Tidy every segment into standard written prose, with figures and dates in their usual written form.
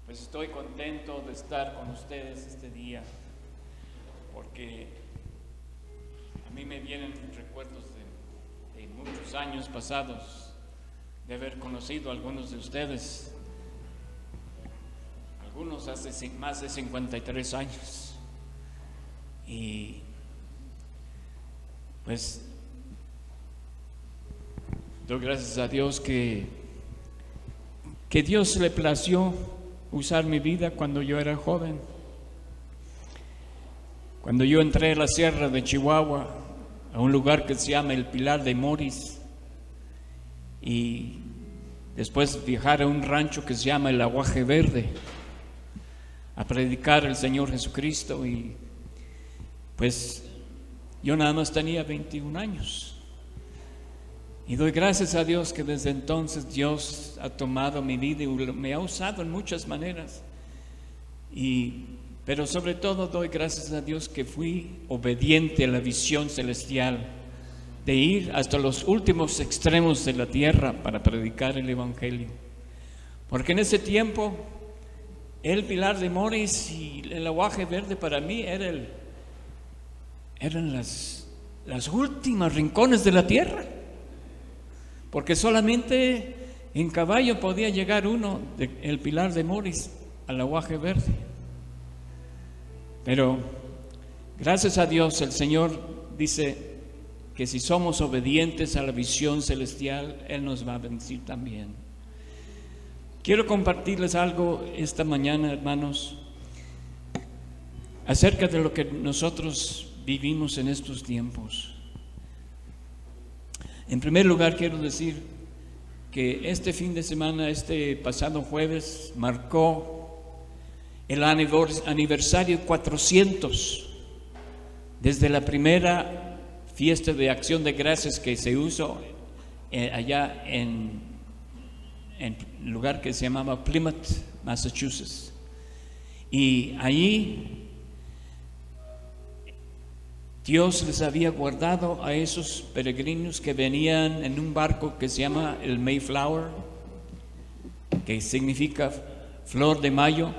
Pues estoy contento de estar con ustedes este día, porque a mí me vienen recuerdos de muchos años pasados, de haber conocido a algunos de ustedes, algunos hace más de 53 años. Y pues doy gracias a Dios que Dios le plació usar mi vida cuando yo era joven. Cuando yo entré a la sierra de Chihuahua, a un lugar que se llama el Pilar de Moris, y después viajar a un rancho que se llama el Aguaje Verde, a predicar el Señor Jesucristo, y pues yo nada más tenía 21 años. Y doy gracias a Dios que desde entonces Dios ha tomado mi vida y me ha usado en muchas maneras. Pero sobre todo doy gracias a Dios que fui obediente a la visión celestial de ir hasta los últimos extremos de la tierra para predicar el Evangelio. Porque en ese tiempo el Pilar de Moris y el Aguaje Verde para mí eran las últimas rincones de la tierra. Porque solamente en caballo podía llegar uno del Pilar de Moris al Aguaje Verde. Pero gracias a Dios el Señor dice que si somos obedientes a la visión celestial, Él nos va a bendecir también. Quiero compartirles algo esta mañana, hermanos, acerca de lo que nosotros vivimos en estos tiempos. En primer lugar, quiero decir que este fin de semana, este pasado jueves, marcó el aniversario 400 desde la primera fiesta de acción de gracias que se hizo allá en un lugar que se llamaba Plymouth, Massachusetts. Y allí Dios les había guardado a esos peregrinos que venían en un barco que se llama el Mayflower, que significa flor de mayo.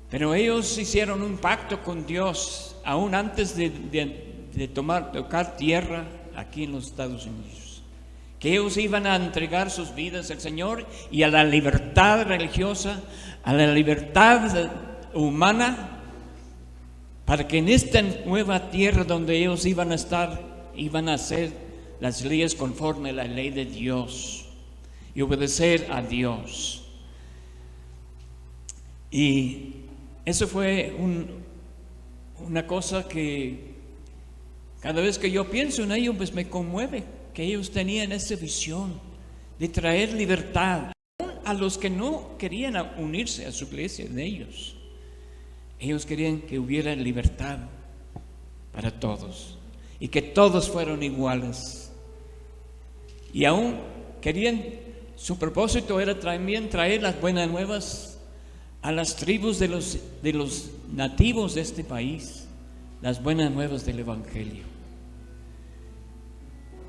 Pero ellos hicieron un pacto con Dios aún antes de tocar tierra aquí en los Estados Unidos, que ellos iban a entregar sus vidas al Señor y a la libertad religiosa, a la libertad humana, para que en esta nueva tierra donde ellos iban a estar, iban a hacer las leyes conforme a la ley de Dios y obedecer a Dios. Y eso fue una cosa que cada vez que yo pienso en ello, pues me conmueve, que ellos tenían esa visión de traer libertad a los que no querían unirse a su iglesia de ellos. Ellos querían que hubiera libertad para todos y que todos fueran iguales. Y aún querían, su propósito era también traer las buenas nuevas a las tribus de los nativos de este país, las buenas nuevas del Evangelio.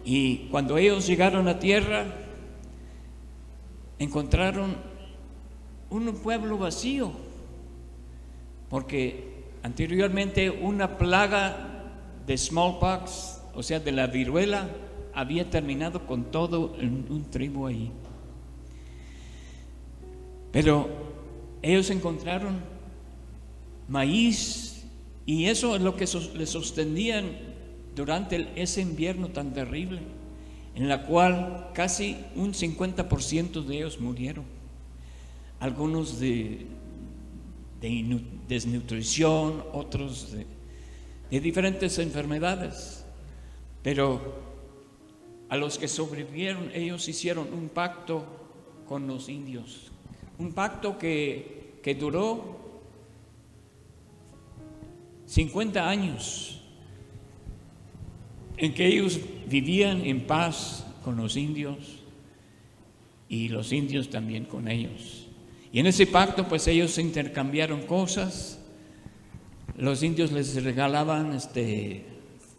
Y cuando ellos llegaron a tierra, encontraron un pueblo vacío, porque anteriormente una plaga de smallpox, o sea, de la viruela, había terminado con todo un tribu ahí. Pero ellos encontraron maíz, y eso es lo que les sostenían durante ese invierno tan terrible, en la cual casi un 50% de ellos murieron. Algunos de desnutrición, otros de diferentes enfermedades. Pero a los que sobrevivieron, ellos hicieron un pacto con los indios, un pacto que duró 50 años, en que ellos vivían en paz con los indios y los indios también con ellos. Y en ese pacto pues ellos intercambiaron cosas. Los indios les regalaban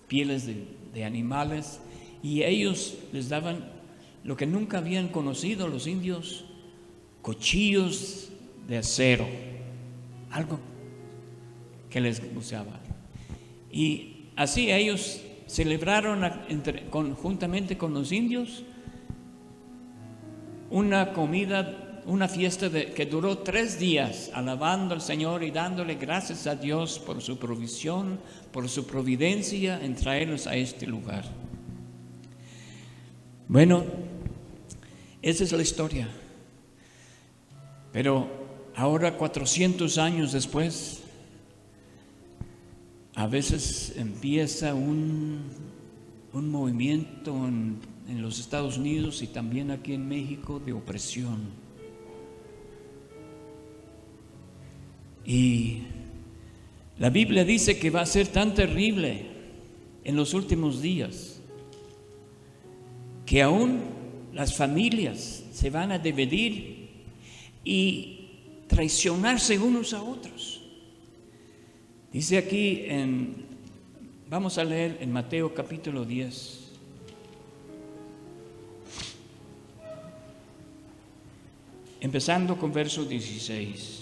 pieles de animales, y ellos les daban lo que nunca habían conocido los indios: cuchillos de acero, algo que les gustaba. Y así ellos celebraron juntamente con los indios una comida, una fiesta que duró 3 días, alabando al Señor y dándole gracias a Dios por su provisión, por su providencia en traerlos a este lugar. Bueno, esa es la historia. Pero ahora, 400 años después, a veces empieza un movimiento en los Estados Unidos y también aquí en México de opresión. Y la Biblia dice que va a ser tan terrible en los últimos días que aún las familias se van a dividir y traicionarse unos a otros. Dice aquí vamos a leer en Mateo capítulo 10. Empezando con verso 16.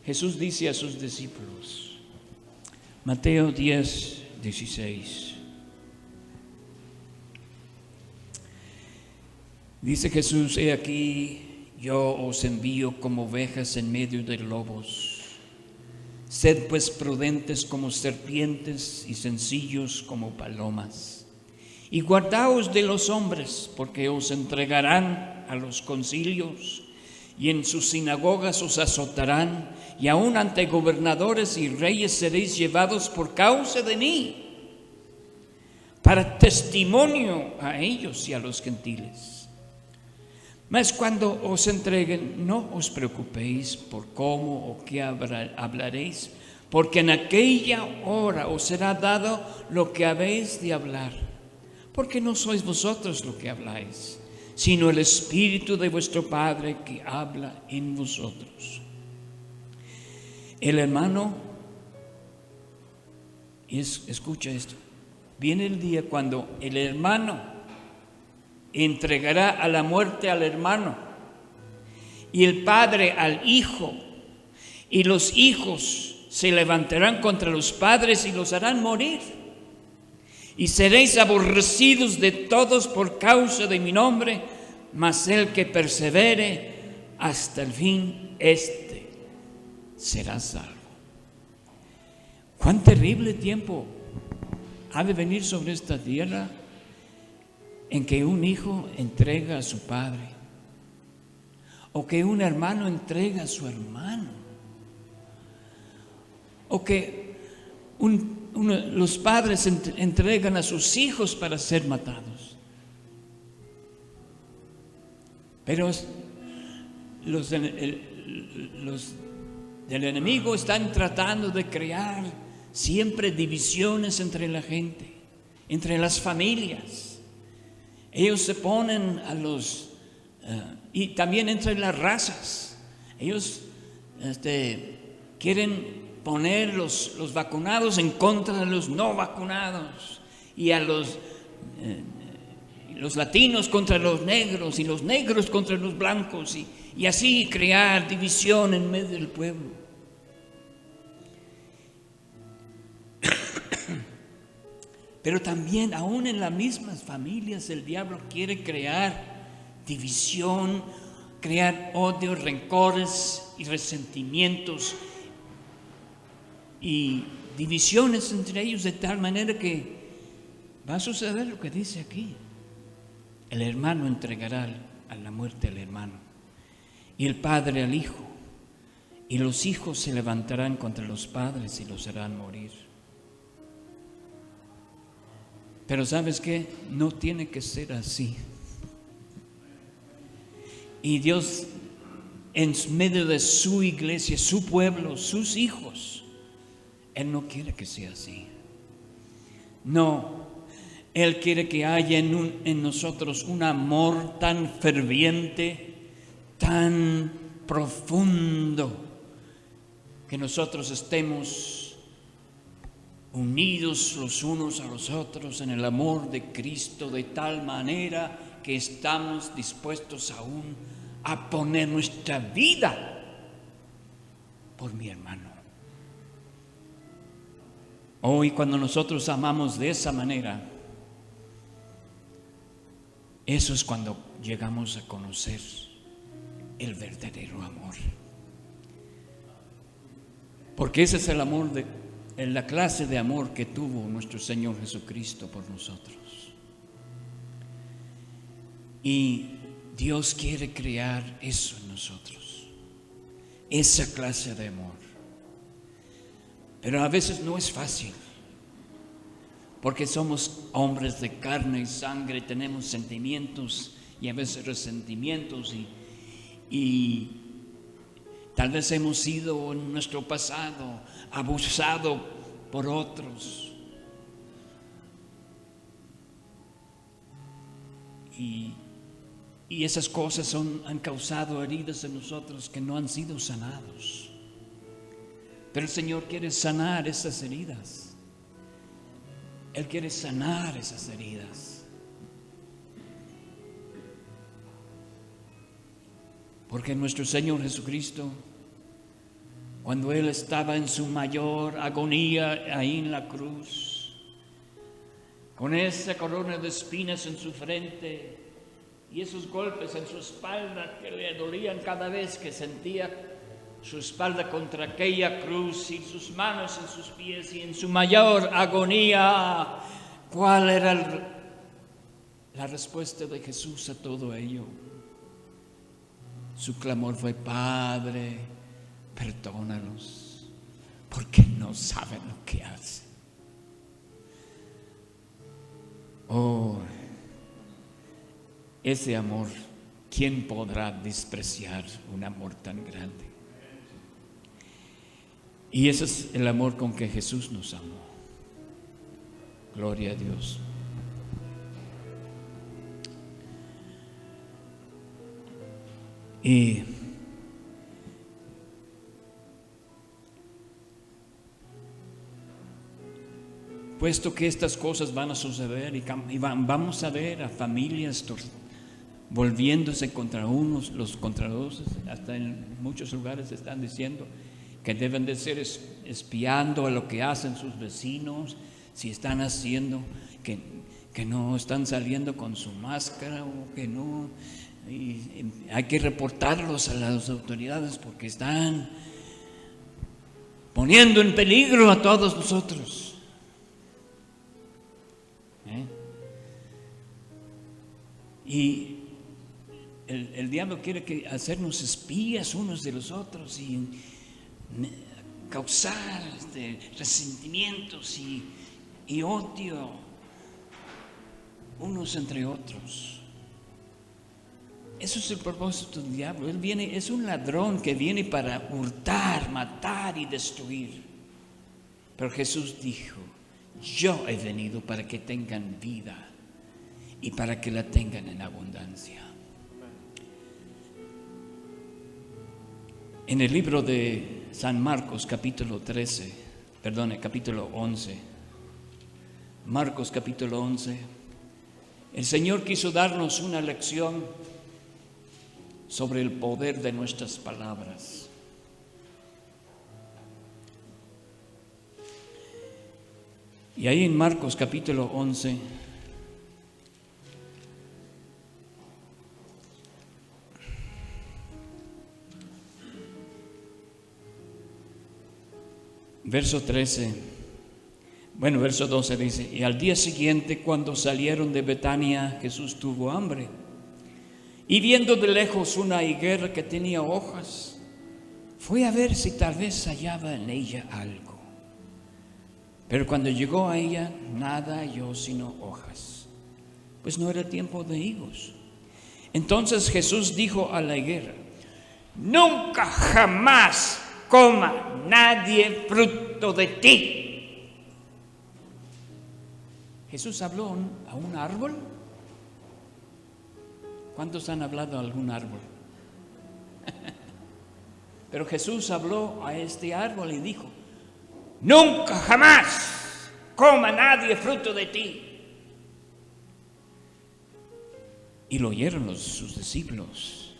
Jesús dice a sus discípulos, Mateo 10, 16. Dice Jesús: he aquí, yo os envío como ovejas en medio de lobos. Sed pues prudentes como serpientes y sencillos como palomas. Y guardaos de los hombres, porque os entregarán a los concilios, y en sus sinagogas os azotarán, y aun ante gobernadores y reyes seréis llevados por causa de mí, para testimonio a ellos y a los gentiles. Mas cuando os entreguen, no os preocupéis por cómo o qué hablaréis, porque en aquella hora os será dado lo que habéis de hablar, porque no sois vosotros lo que habláis, sino el Espíritu de vuestro Padre que habla en vosotros. El hermano, escucha esto, viene el día cuando el hermano entregará a la muerte al hermano, y el padre al hijo, y los hijos se levantarán contra los padres y los harán morir. Y seréis aborrecidos de todos por causa de mi nombre, mas el que persevere hasta el fin, éste será salvo. Cuán terrible tiempo ha de venir sobre esta tierra en que un hijo entrega a su padre, o que un hermano entrega a su hermano, o que los padres entregan a sus hijos para ser matados. Pero los del enemigo están tratando de crear siempre divisiones entre la gente, entre las familias. Ellos se ponen y también entre las razas. Ellos quieren poner los vacunados en contra de los no vacunados, y a los latinos contra los negros, y los negros contra los blancos, y así crear división en medio del pueblo. Pero también, aún en las mismas familias, el diablo quiere crear división, crear odio, rencores y resentimientos y divisiones entre ellos, de tal manera que va a suceder lo que dice aquí: el hermano entregará a la muerte al hermano, y el padre al hijo, y los hijos se levantarán contra los padres y los harán morir. Pero ¿sabes qué? No tiene que ser así. Y Dios, en medio de su iglesia, su pueblo, sus hijos, Él no quiere que sea así. No, Él quiere que haya en nosotros un amor tan ferviente, tan profundo, que nosotros estemos unidos los unos a los otros en el amor de Cristo, de tal manera que estamos dispuestos aún a poner nuestra vida por mi hermano. Hoy, cuando nosotros amamos de esa manera, eso es cuando llegamos a conocer el verdadero amor. Porque ese es el amor, la clase de amor que tuvo nuestro Señor Jesucristo por nosotros. Y Dios quiere crear eso en nosotros, esa clase de amor. Pero a veces no es fácil, porque somos hombres de carne y sangre, tenemos sentimientos y a veces resentimientos y tal vez hemos sido en nuestro pasado abusado por otros. Y esas cosas han causado heridas en nosotros que no han sido sanados. Pero el Señor quiere sanar esas heridas. Él quiere sanar esas heridas. Porque nuestro Señor Jesucristo, cuando Él estaba en su mayor agonía ahí en la cruz, con esa corona de espinas en su frente y esos golpes en su espalda que le dolían cada vez que sentía su espalda contra aquella cruz, y sus manos en sus pies, y en su mayor agonía, ¿cuál era la respuesta de Jesús a todo ello? Su clamor fue: Padre, perdónalos, porque no saben lo que hacen. Oh, ese amor, ¿quién podrá despreciar un amor tan grande? Y ese es el amor con que Jesús nos amó. Gloria a Dios. Y puesto que estas cosas van a suceder y vamos a ver a familias volviéndose contra unos, los contra otros, hasta en muchos lugares están diciendo que deben de ser espiando a lo que hacen sus vecinos, si están haciendo, que no están saliendo con su máscara o que no. Y hay que reportarlos a las autoridades porque están poniendo en peligro a todos nosotros. Y el diablo quiere hacernos espías unos de los otros y causar resentimientos y odio unos entre otros. Eso es el propósito del diablo. Él viene, es un ladrón que viene para hurtar, matar y destruir. Pero Jesús dijo: yo he venido para que tengan vida y para que la tengan en abundancia. En el libro de San Marcos, capítulo 11, Marcos capítulo 11, el Señor quiso darnos una lección sobre el poder de nuestras palabras. Y ahí en Marcos capítulo 11, verso 12 dice: y al día siguiente, cuando salieron de Betania, Jesús tuvo hambre. Y viendo de lejos una higuera que tenía hojas, fue a ver si tal vez hallaba en ella algo. Pero cuando llegó a ella, nada halló sino hojas, pues no era tiempo de higos. Entonces Jesús dijo a la higuera: nunca jamás coma nadie fruto de ti. Jesús habló a un árbol. ¿Cuántos han hablado a algún árbol? Pero Jesús habló a este árbol y dijo: nunca jamás coma nadie fruto de ti. Y lo oyeron sus discípulos.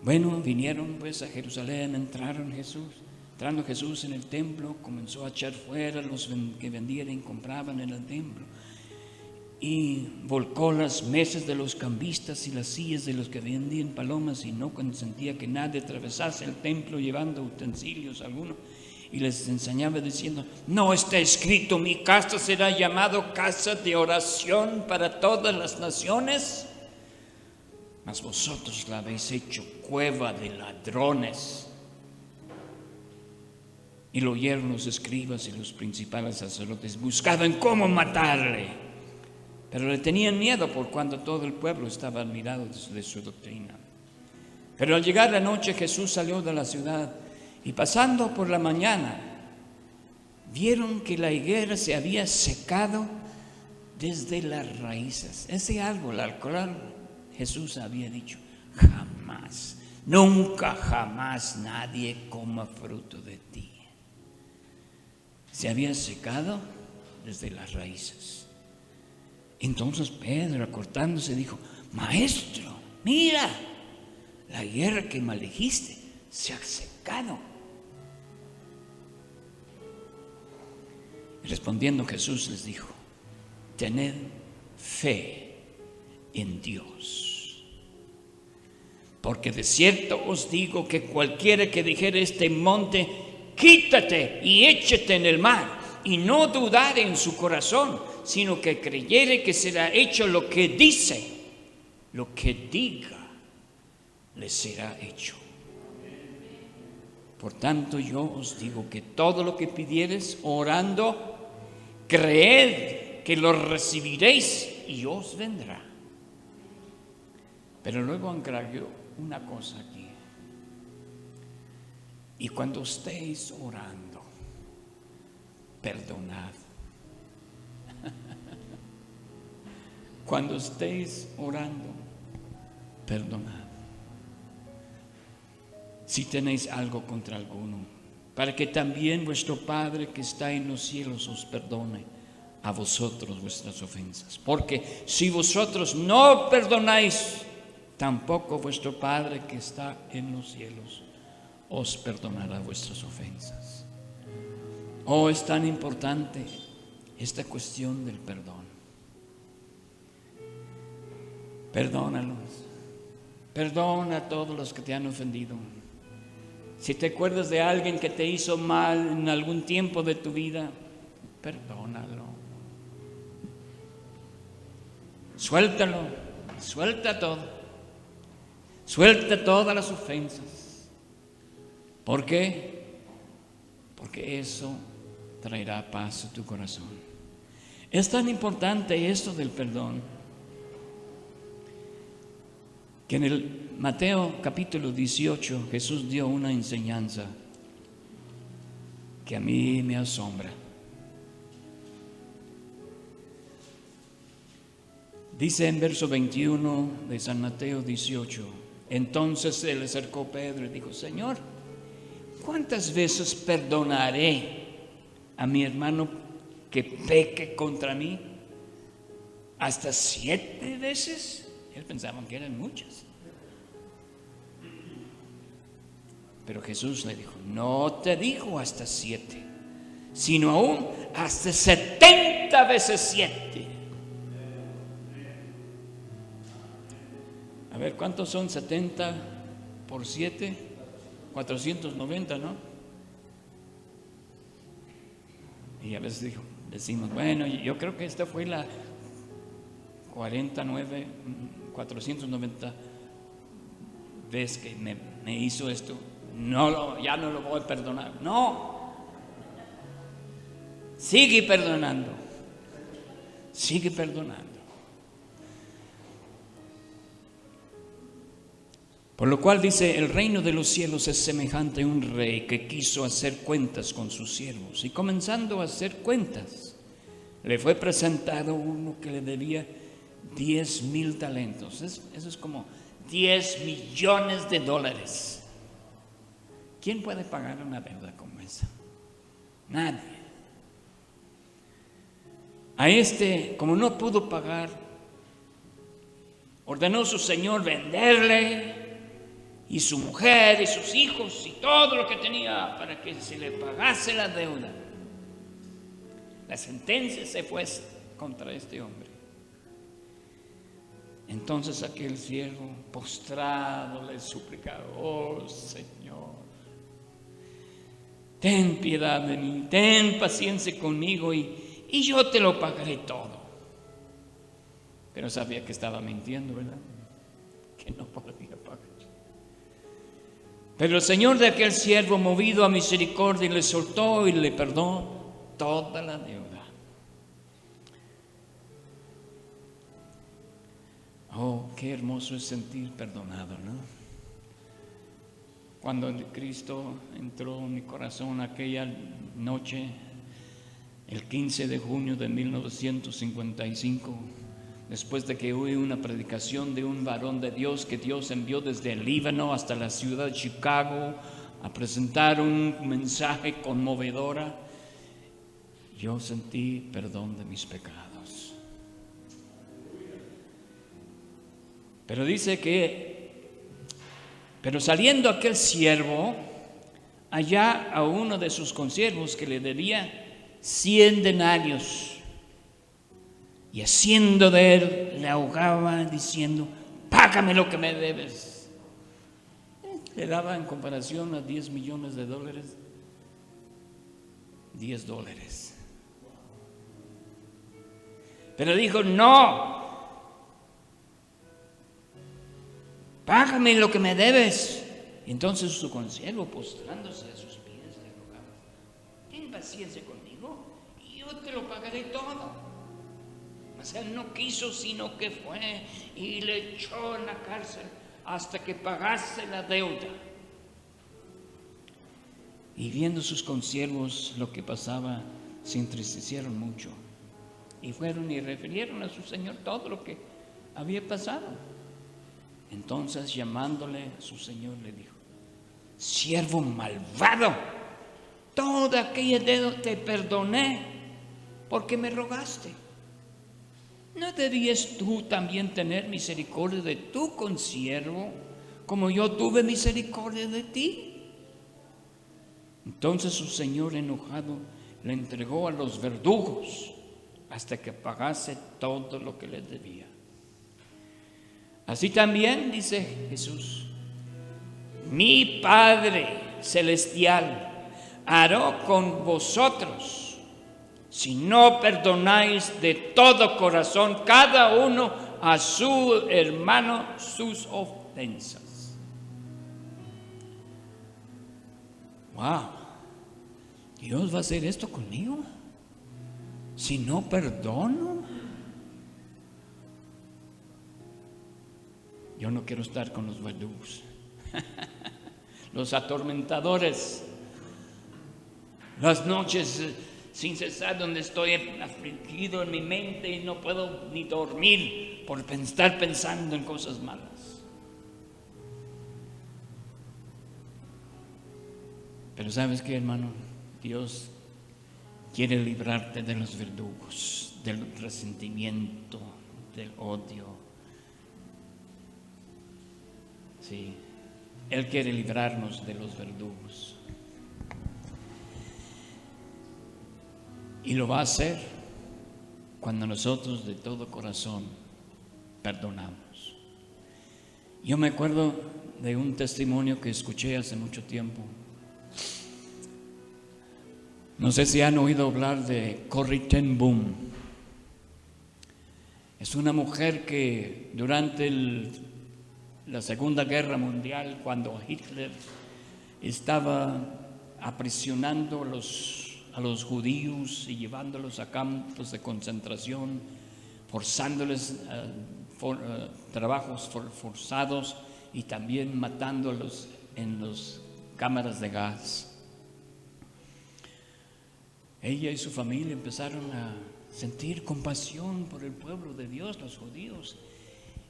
Bueno, vinieron pues a Jerusalén, entrando Jesús en el templo, comenzó a echar fuera los que vendían y compraban en el templo, y volcó las mesas de los cambistas y las sillas de los que vendían palomas, y no consentía que nadie atravesase el templo llevando utensilios alguno, y les enseñaba diciendo: no está escrito, mi casa será llamado casa de oración para todas las naciones, mas vosotros la habéis hecho cueva de ladrones. Y lo oyeron los escribas y los principales sacerdotes, buscaban cómo matarle, pero le tenían miedo por cuanto todo el pueblo estaba admirado de su doctrina. Pero al llegar la noche, Jesús salió de la ciudad, y pasando por la mañana vieron que la higuera se había secado desde las raíces. Ese árbol al cual Jesús había dicho: jamás, nunca jamás nadie coma fruto de ti, se había secado desde las raíces. Entonces Pedro, acortándose, dijo: maestro, mira, la higuera que maldijiste se ha secado. Y respondiendo Jesús les dijo: tened fe en Dios, porque de cierto os digo que cualquiera que dijere este monte: quítate y échate en el mar, y no dudare en su corazón, sino que creyere que será hecho lo que dice, lo que diga, le será hecho. Por tanto, yo os digo que todo lo que pidiereis orando, creed que lo recibiréis y os vendrá. Pero luego agregó una cosa aquí: y cuando estéis orando, perdonad. Cuando estéis orando, perdonad, si tenéis algo contra alguno, para que también vuestro Padre que está en los cielos os perdone a vosotros vuestras ofensas. Porque si vosotros no perdonáis, tampoco vuestro Padre que está en los cielos os perdonará vuestras ofensas. Oh, es tan importante esta cuestión del perdón. Perdónalos. Perdona a todos los que te han ofendido. Si te acuerdas de alguien que te hizo mal en algún tiempo de tu vida, perdónalo. Suéltalo, suelta todo. Suelta todas las ofensas. ¿Por qué? Porque eso traerá paz a tu corazón. Es tan importante esto del perdón, que en el Mateo capítulo 18 Jesús dio una enseñanza que a mí me asombra. Dice en verso 21 de San Mateo 18: entonces se le acercó Pedro y dijo: Señor, ¿cuántas veces perdonaré a mi hermano que peque contra mí? ¿Hasta 7 veces? Él pensaba que eran muchas. Pero Jesús le dijo: no te digo hasta 7, sino aún hasta 70 veces 7. A ver, ¿cuántos son 70 por 7? 490, ¿no? Y a veces decimos, bueno, yo creo que esta fue la 490 vez que me hizo esto. Ya no lo voy a perdonar. No. Sigue perdonando. Sigue perdonando. Por lo cual dice: el reino de los cielos es semejante a un rey que quiso hacer cuentas con sus siervos, y comenzando a hacer cuentas, le fue presentado uno que le debía 10,000 talentos. Eso es como 10 millones de dólares. ¿Quién puede pagar una deuda como esa? Nadie. A este, como no pudo pagar, ordenó su señor venderle y su mujer y sus hijos y todo lo que tenía para que se le pagase la deuda. La sentencia se fue contra este hombre. Entonces aquel siervo postrado le suplicaba: oh Señor, ten piedad de mí, ten paciencia conmigo y yo te lo pagaré todo. Pero sabía que estaba mintiendo, ¿verdad? Que no podía pagar. Pero el Señor de aquel siervo, movido a misericordia, le soltó y le perdonó toda la deuda. Oh, qué hermoso es sentir perdonado, ¿no? Cuando Cristo entró en mi corazón aquella noche, el 15 de junio de 1955, después de que oí una predicación de un varón de Dios que Dios envió desde el Líbano hasta la ciudad de Chicago a presentar un mensaje conmovedor, yo sentí perdón de mis pecados. Pero dice pero saliendo aquel siervo, allá a uno de sus consiervos que le debía 100 denarios, y haciendo de él le ahogaba diciendo: págame lo que me debes. Le daba, en comparación a 10 millones de dólares, $10. Pero dijo: no, págame lo que me debes. Y entonces su consiervo, postrándose a sus pies, le rogaba: ten paciencia conmigo y yo te lo pagaré todo. Mas él no quiso, sino que fue y le echó en la cárcel hasta que pagase la deuda. Y viendo sus consiervos lo que pasaba, se entristecieron mucho y fueron y refirieron a su señor todo lo que había pasado. Entonces, llamándole a su señor, le dijo: siervo malvado, toda aquella deuda te perdoné porque me rogaste. ¿No debías tú también tener misericordia de tu consiervo, como yo tuve misericordia de ti? Entonces su señor, enojado, le entregó a los verdugos hasta que pagase todo lo que le debía. Así también, dice Jesús, mi Padre Celestial hará con vosotros si no perdonáis de todo corazón cada uno a su hermano sus ofensas. Wow, Dios va a hacer esto conmigo si no perdono. Yo no quiero estar con los verdugos, los atormentadores, las noches sin cesar donde estoy afligido en mi mente y no puedo ni dormir por estar pensando en cosas malas. Pero ¿sabes qué, hermano? Dios quiere librarte de los verdugos, del resentimiento, del odio. Sí, Él quiere librarnos de los verdugos. Y lo va a hacer cuando nosotros de todo corazón perdonamos. Yo me acuerdo de un testimonio que escuché hace mucho tiempo. No sé si han oído hablar de Corrie ten Boom. Es una mujer que durante la Segunda Guerra Mundial, cuando Hitler estaba aprisionando a los judíos y llevándolos a campos de concentración, forzándoles trabajos forzados y también matándolos en las cámaras de gas. Ella y su familia empezaron a sentir compasión por el pueblo de Dios, los judíos,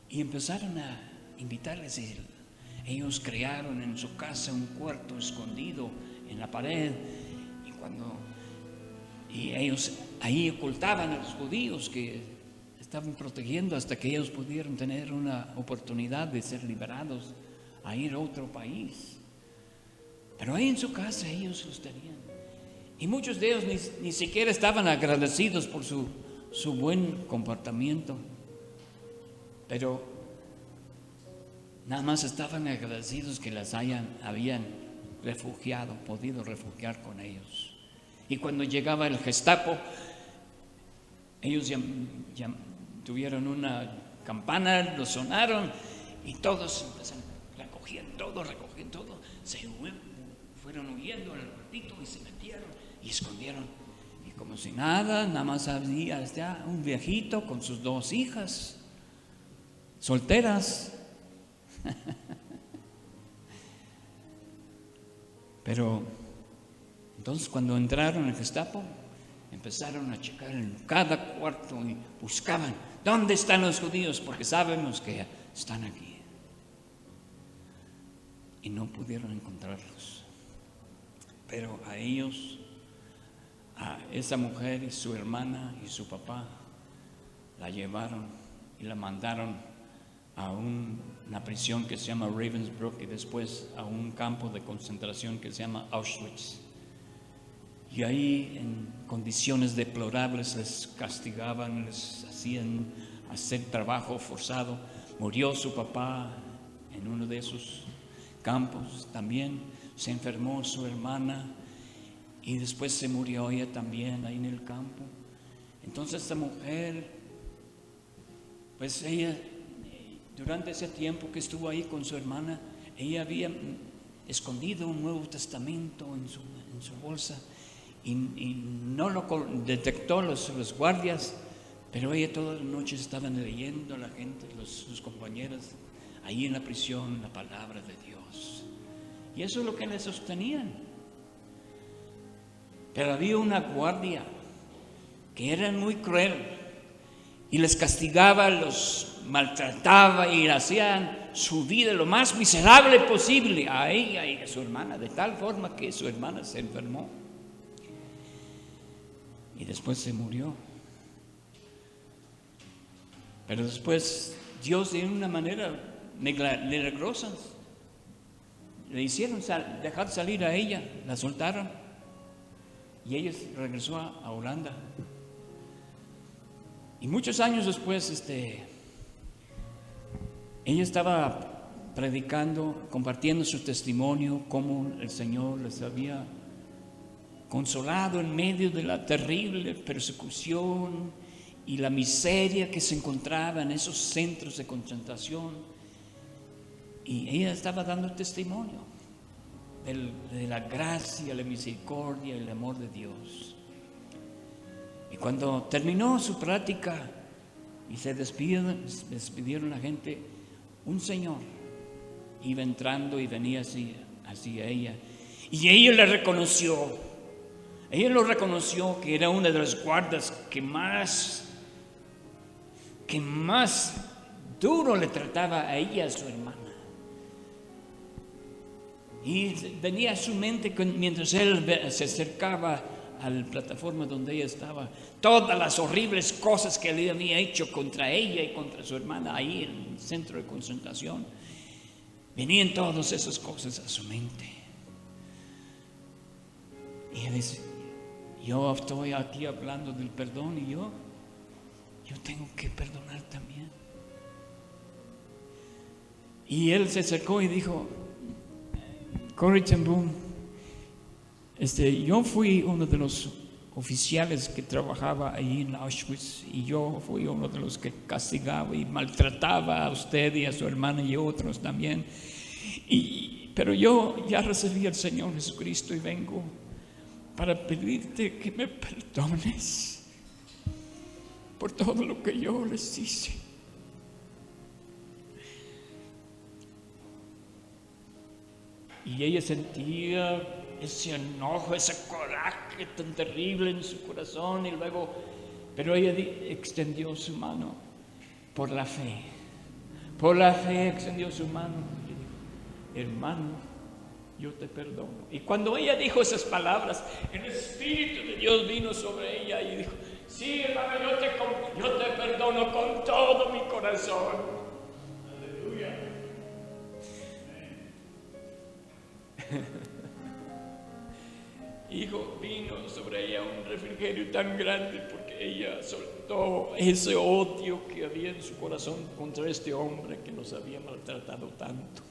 y empezaron a invitarles. Ellos crearon en su casa un cuarto escondido en la pared, y ellos ahí ocultaban a los judíos que estaban protegiendo hasta que ellos pudieran tener una oportunidad de ser liberados a ir a otro país. Pero ahí en su casa ellos los tenían. Y muchos de ellos ni siquiera estaban agradecidos por su buen comportamiento. Pero nada más estaban agradecidos que habían podido refugiar con ellos. Y cuando llegaba el Gestapo, ellos tuvieron una campana, lo sonaron y todos recogían todo, se fueron huyendo al cuartito y se metieron y escondieron. Y como si nada más había un viejito con sus 2 hijas solteras. Pero entonces cuando entraron al Gestapo, empezaron a checar en cada cuarto y buscaban, ¿dónde están los judíos? Porque sabemos que están aquí. Y no pudieron encontrarlos. Pero a ellos, a esa mujer y su hermana y su papá, la llevaron y la mandaron a una prisión que se llama Ravensbrück y después a un campo de concentración que se llama Auschwitz. Y ahí en condiciones deplorables les castigaban, les hacían hacer trabajo forzado. Murió su papá en uno de esos campos también, se enfermó su hermana y después se murió ella también ahí en el campo. Entonces esta mujer, pues ella, durante ese tiempo que estuvo ahí con su hermana, ella había escondido un Nuevo Testamento en su bolsa y no lo detectó los guardias, pero ella todas las noches estaban leyendo a la gente, sus compañeras, ahí en la prisión, la palabra de Dios. Y eso es lo que le sostenían. Pero había una guardia que era muy cruel y les castigaba, los maltrataba y hacían su vida lo más miserable posible a ella y a su hermana, de tal forma que su hermana se enfermó y después se murió. Pero después Dios, de una manera milagrosa, le hicieron dejar salir a ella, la soltaron y ella regresó a Holanda. Y muchos años después, ella estaba predicando, compartiendo su testimonio, cómo el Señor les había consolado en medio de la terrible persecución y la miseria que se encontraba en esos centros de concentración. Y ella estaba dando testimonio de la gracia, la misericordia y el amor de Dios. Y cuando terminó su plática y se despidieron la gente, un señor iba entrando y venía hacia ella. Y ella le reconoció. Ella lo reconoció que era una de las guardas que más duro le trataba a ella y a su hermana. Y venía a su mente mientras él se acercaba a la plataforma donde ella estaba, todas las horribles cosas que él había hecho contra ella y contra su hermana ahí en el centro de concentración. Venían todas esas cosas a su mente. Y él dice, yo estoy aquí hablando del perdón y yo tengo que perdonar también. Y él se acercó y dijo, Corrie ten Boom, yo fui uno de los oficiales que trabajaba ahí en Auschwitz y yo fui uno de los que castigaba y maltrataba a usted y a su hermana y a otros también. Pero yo ya recibí al Señor Jesucristo y vengo para pedirte que me perdones por todo lo que yo les hice. Y ella sentía ese enojo, ese coraje tan terrible en su corazón, pero ella extendió su mano por la fe. Por la fe extendió su mano y dijo, hermano, yo te perdono. Y cuando ella dijo esas palabras, el Espíritu de Dios vino sobre ella y dijo, sí, hermano, yo te perdono con todo mi corazón. Aleluya. Hijo, vino sobre ella un refrigerio tan grande porque ella soltó ese odio que había en su corazón contra este hombre que nos había maltratado tanto.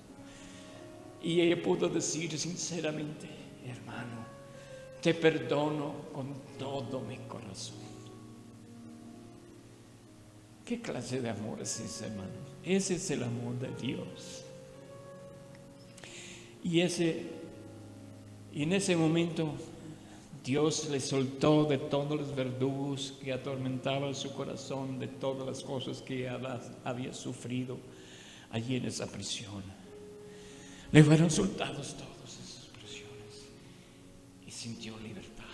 Y ella pudo decir sinceramente: hermano, te perdono con todo mi corazón. ¿Qué clase de amor es ese, hermano? Ese es el amor de Dios. Y en ese momento Dios le soltó de todos los verdugos que atormentaban su corazón, de todas las cosas que había sufrido allí en esa prisión. Le fueron soltados todas esas prisiones y sintió libertad.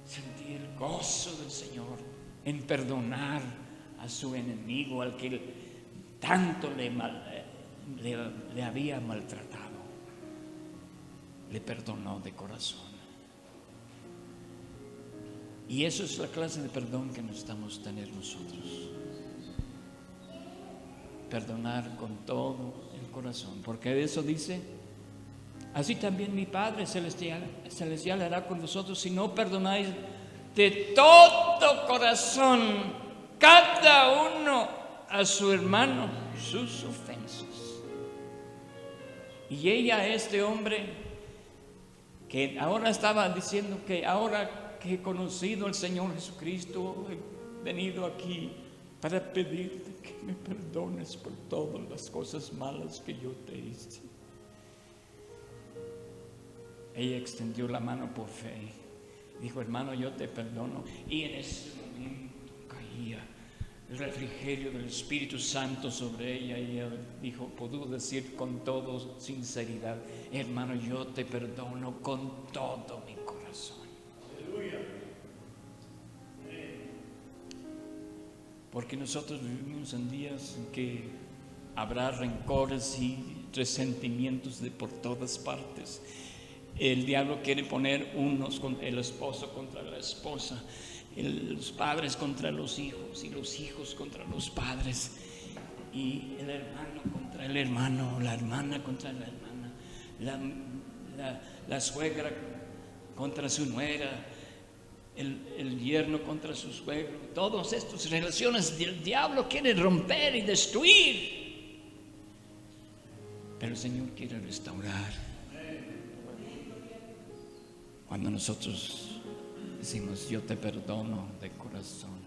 Sentí el gozo del Señor en perdonar a su enemigo, al que tanto le había maltratado. Le perdonó de corazón. Y eso es la clase de perdón que necesitamos tener nosotros. Perdonar con todo el corazón, porque de eso dice: así también mi Padre celestial hará con vosotros si no perdonáis de todo corazón cada uno a su hermano sus ofensas. Y ella, este hombre que ahora estaba diciendo que ahora que he conocido al Señor Jesucristo, he venido aquí para pedirte que me perdones por todas las cosas malas que yo te hice. Ella extendió la mano por fe. Dijo: hermano, yo te perdono. Y en ese momento caía el refrigerio del Espíritu Santo sobre ella. Y ella dijo, pudo decir con toda sinceridad: hermano, yo te perdono con todo mi corazón. Aleluya. Porque nosotros vivimos en días en que habrá rencores y resentimientos por todas partes. El diablo quiere poner unos con el esposo contra la esposa, los padres contra los hijos y los hijos contra los padres, y el hermano contra el hermano, la hermana contra la hermana, la suegra contra su nuera, el yerno contra su suegro. Todas estas relaciones el diablo quiere romper y destruir, pero el Señor quiere restaurar. Cuando nosotros decimos: yo te perdono de corazón.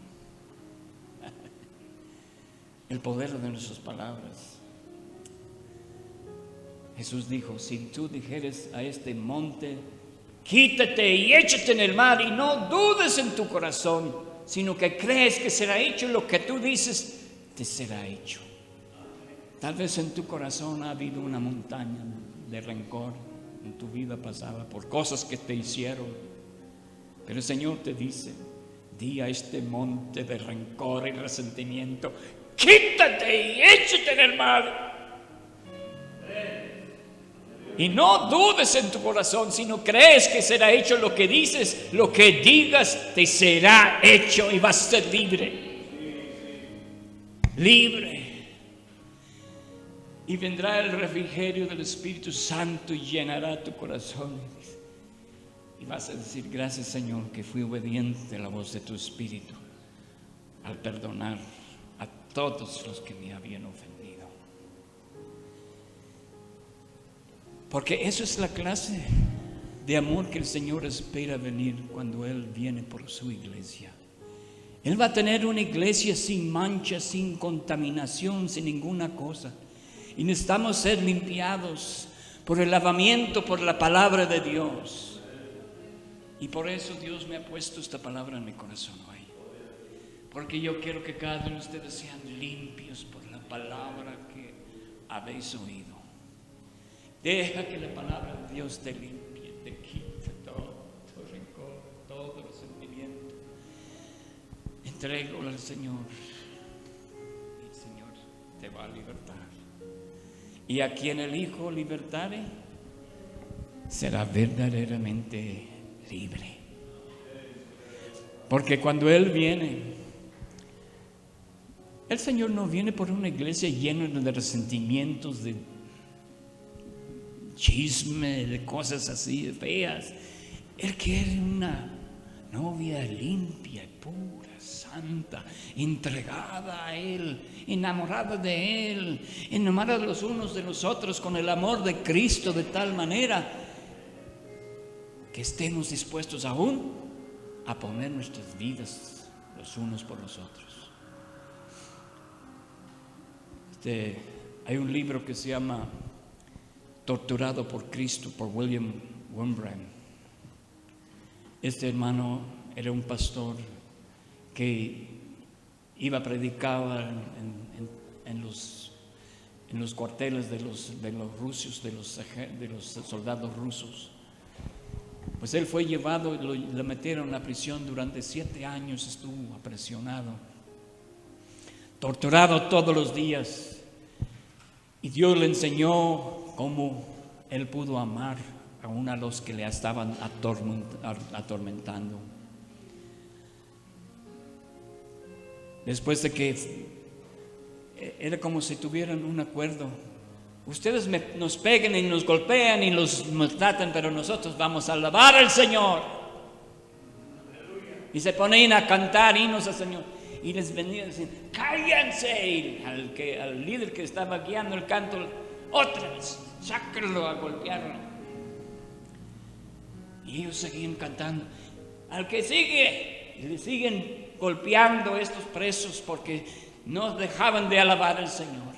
El poder de nuestras palabras. Jesús dijo: si tú dijeres a este monte: quítate y échate en el mar, y no dudes en tu corazón, sino que crees que será hecho lo que tú dices, te será hecho. Tal vez en tu corazón ha habido una montaña de rencor en tu vida pasada por cosas que te hicieron, pero el Señor te dice: di a este monte de rencor y resentimiento: quítate y échate en el mar. Y no dudes en tu corazón, sino crees que será hecho lo que dices, lo que digas te será hecho, y vas a ser libre. Libre. Y vendrá el refrigerio del Espíritu Santo y llenará tu corazón. Y vas a decir: gracias, Señor, que fui obediente a la voz de tu Espíritu al perdonar a todos los que me habían ofendido. Porque eso es la clase de amor que el Señor espera venir cuando Él viene por su iglesia. Él va a tener una iglesia sin mancha, sin contaminación, sin ninguna cosa. Y necesitamos ser limpiados por el lavamiento, por la palabra de Dios. Y por eso Dios me ha puesto esta palabra en mi corazón hoy. Porque yo quiero que cada uno de ustedes sean limpios por la palabra que habéis oído. Deja que la palabra de Dios te limpie, te quite todo rencor, todo resentimiento. Entrégalo al Señor y el Señor te va a libertar. Y a quien el Hijo libertare será verdaderamente libre. Porque cuando Él viene, el Señor no viene por una iglesia llena de resentimientos, chisme, de cosas así feas. Él quiere una novia limpia y pura, santa, entregada a Él, enamorada de Él, enamorada los unos de los otros con el amor de Cristo, de tal manera que estemos dispuestos aún a poner nuestras vidas los unos por los otros. Hay un libro que se llama Torturado por Cristo, por William Wurmbrand. Este hermano era un pastor que iba a predicar en los cuarteles de los rusos, de los soldados rusos. Pues él fue llevado y lo metieron a prisión. Durante 7 años estuvo aprisionado, torturado todos los días. Y Dios le enseñó cómo él pudo amar aún a los que le estaban atormentando. Después de que era como si tuvieran un acuerdo: ustedes nos peguen y nos golpean y nos maltratan, pero nosotros vamos a alabar al Señor. Y se ponían a cantar himnos al Señor. Y les venía a decir: cállense. Y al líder que estaba guiando el canto, otra vez, sáquenlo a golpearlo. Y ellos seguían cantando. Al que sigue, le siguen golpeando estos presos porque no dejaban de alabar al Señor.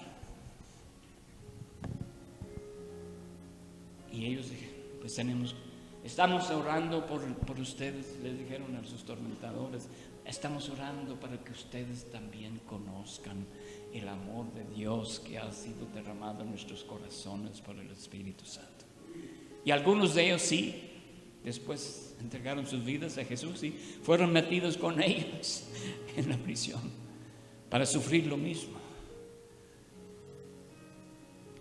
Y ellos dijeron: pues estamos orando por ustedes. Les dijeron a sus tormentadores: estamos orando para que ustedes también conozcan el amor de Dios que ha sido derramado en nuestros corazones por el Espíritu Santo. Y algunos de ellos sí, después entregaron sus vidas a Jesús y fueron metidos con ellos en la prisión para sufrir lo mismo.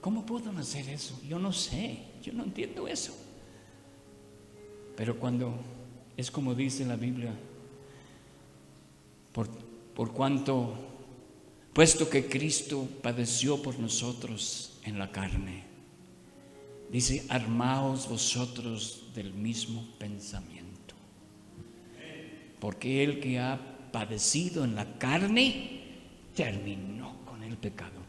¿Cómo pueden hacer eso? Yo no sé, yo no entiendo eso. Pero cuando es como dice la Biblia: por cuanto, puesto que Cristo padeció por nosotros en la carne, dice: armaos vosotros del mismo pensamiento. Porque el que ha padecido en la carne terminó con el pecado.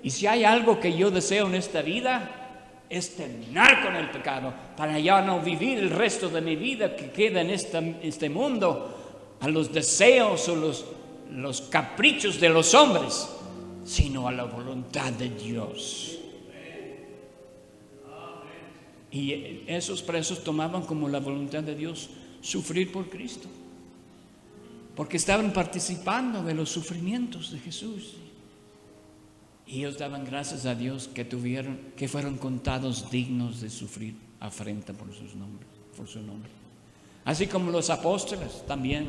Y si hay algo que yo deseo en esta vida, es terminar con el pecado, para ya no vivir el resto de mi vida que queda en este mundo a los deseos o los caprichos de los hombres, sino a la voluntad de Dios. Y esos presos tomaban como la voluntad de Dios sufrir por Cristo, porque estaban participando de los sufrimientos de Jesús. Y ellos daban gracias a Dios que fueron contados dignos de sufrir afrenta por su nombre. Así como los apóstoles también,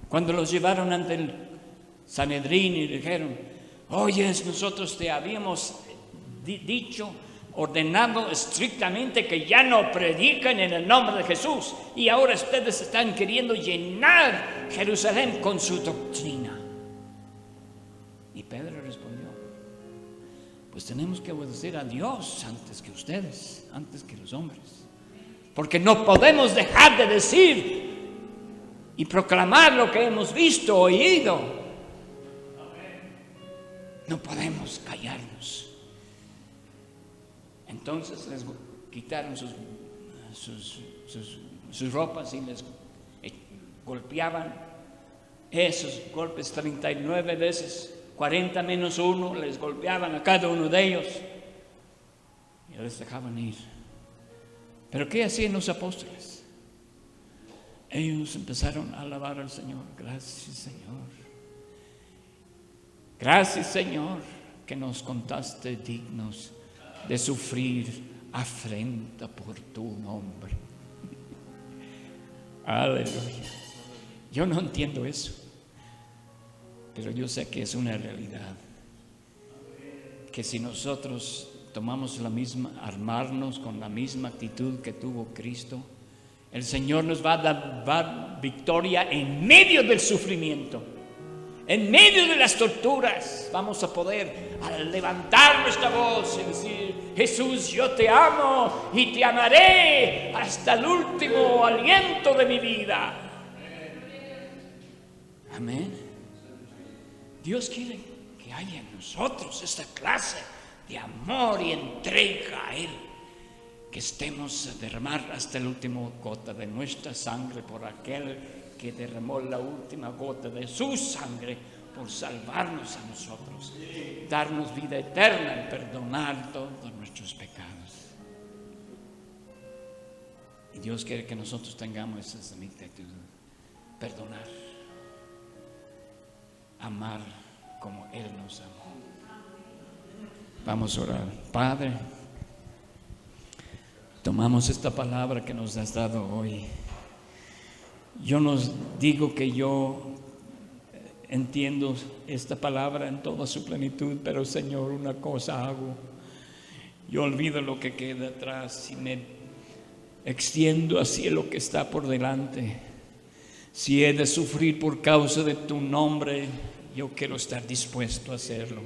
cuando los llevaron ante el Sanedrín y dijeron: oye, nosotros te habíamos dicho, ordenado estrictamente que ya no predican en el nombre de Jesús, y ahora ustedes están queriendo llenar Jerusalén con su doctrina. Y Pedro respondió: pues tenemos que obedecer a Dios antes que ustedes, antes que los hombres, porque no podemos dejar de decir y proclamar lo que hemos visto, oído. No podemos callarnos. Entonces les quitaron sus ropas y les golpeaban. Esos golpes 39 veces, 40 menos 1, les golpeaban a cada uno de ellos y les dejaban ir. Pero ¿qué hacían los apóstoles? Ellos empezaron a alabar al Señor. Gracias, Señor. Gracias, Señor, que nos contaste dignos de sufrir afrenta por tu nombre. Aleluya. Yo no entiendo eso, pero yo sé que es una realidad. Que si nosotros tomamos armarnos con la misma actitud que tuvo Cristo, el Señor nos va a dar victoria en medio del sufrimiento, En medio de las torturas vamos a poder levantar nuestra voz y decir: Jesús, yo te amo y te amaré hasta el último aliento de mi vida. Amén. Dios quiere que haya en nosotros esta clase de amor y entrega a Él, que estemos a derramar hasta la última gota de nuestra sangre por aquel que derramó la última gota de su sangre por salvarnos a nosotros, darnos vida eterna y perdonar todos nuestros pecados. Y Dios quiere que nosotros tengamos esa actitud: perdonar, amar como Él nos amó. Vamos a orar. Padre, tomamos esta palabra que nos has dado hoy. Yo no digo que yo entiendo esta palabra en toda su plenitud, pero Señor, una cosa hago: yo olvido lo que queda atrás y me extiendo hacia lo que está por delante. Si he de sufrir por causa de tu nombre, yo quiero estar dispuesto a hacerlo,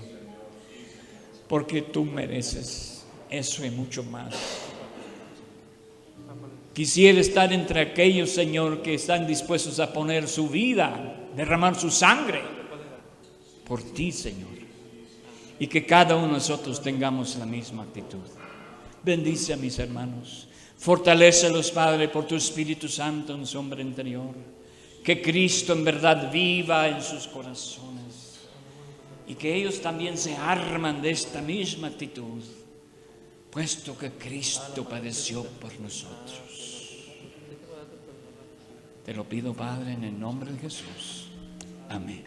porque tú mereces eso y mucho más. Quisiera estar entre aquellos, Señor, que están dispuestos a poner su vida, derramar su sangre por ti, Señor, y que cada uno de nosotros tengamos la misma actitud. Bendice a mis hermanos, fortalécelos, Padre, por tu Espíritu Santo en su hombre interior, que Cristo en verdad viva en sus corazones y que ellos también se arman de esta misma actitud, puesto que Cristo padeció por nosotros. Te lo pido, Padre, en el nombre de Jesús. Amén.